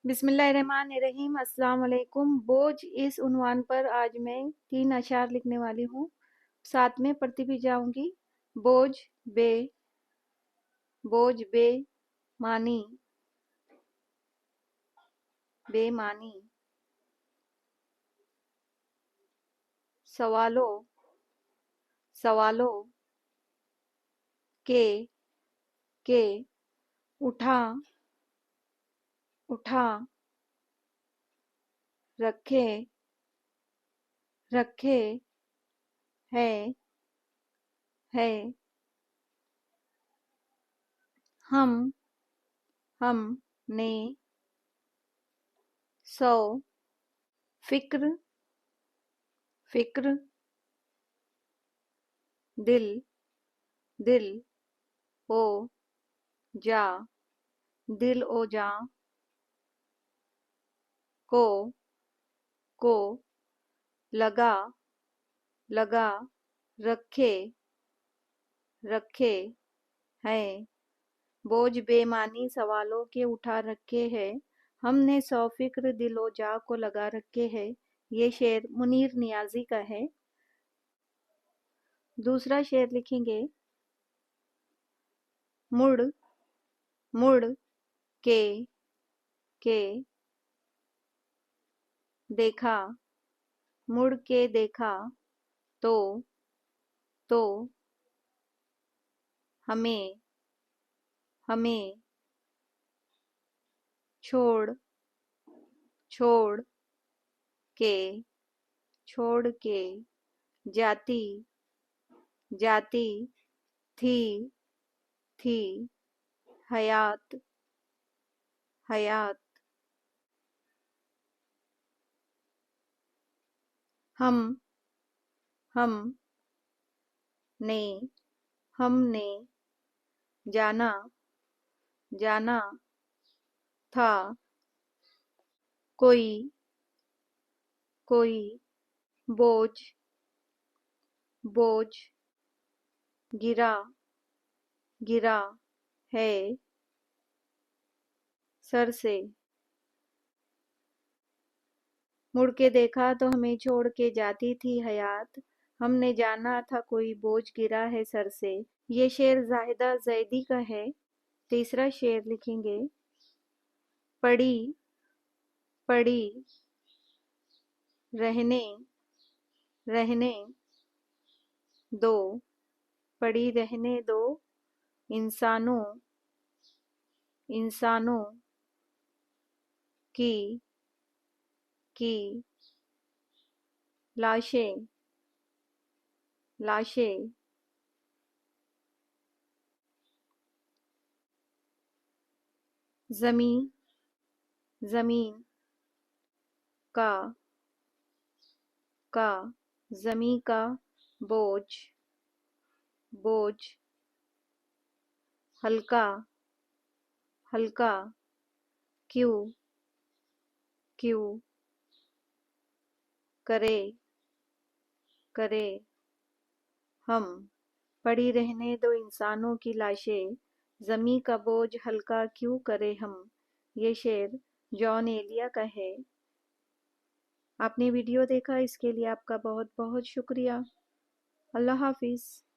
बिस्मिल्लाहिर्रहमानिर्रहीम। अस्सलाम वालेकुम। बोझ इस उन्वान पर आज मैं 3 अशआर लिखने वाली हूँ। साथ में पढ़ती भी जाऊंगी। बोझ बे, बोझ बे मानी, बेमानी। सवालों, सवालों के उठा, उठा, रखे, रखे, है, हम, ने, सौ, फिक्र, फिक्र, दिल, दिल, ओ जा, दिल ओ जा, को लगा, लगा, रखे, रखे, हैं। बोझ बेमानी सवालों के उठा रखे हैं। हमने सौ फिक्र दिलो जा को लगा रखे है। ये शेर मुनीर नियाजी का है। दूसरा शेर लिखेंगे। मुड़, मुड़ के देखा, मुड़ के देखा तो हमें, छोड़, छोड़ के, छोड़ के जाती, जाती थी हयात, हयात। हम, ने, हमने जाना, जाना था कोई, बोझ, बोझ गिरा, गिरा है सर से। मुड़ के देखा तो हमें छोड़ के जाती थी हयात। हमने जाना था कोई बोझ गिरा है सर से। ये शेर जाहिदा जैदी का है। तीसरा शेर लिखेंगे। पड़ी, पड़ी रहने, रहने दो, पड़ी रहने दो इंसानों, इंसानों की लाशें, लाशें। जमीन, जमीन का, जमी का बोझ, बोझ हल्का, हल्का क्यों, करे, करे हम। पड़ी रहने दो इंसानों की लाशें, जमी का बोझ हल्का क्यों करे हम। ये शेर जॉन एलिया का है। आपने वीडियो देखा, इसके लिए आपका बहुत बहुत शुक्रिया। अल्लाह हाफिज़।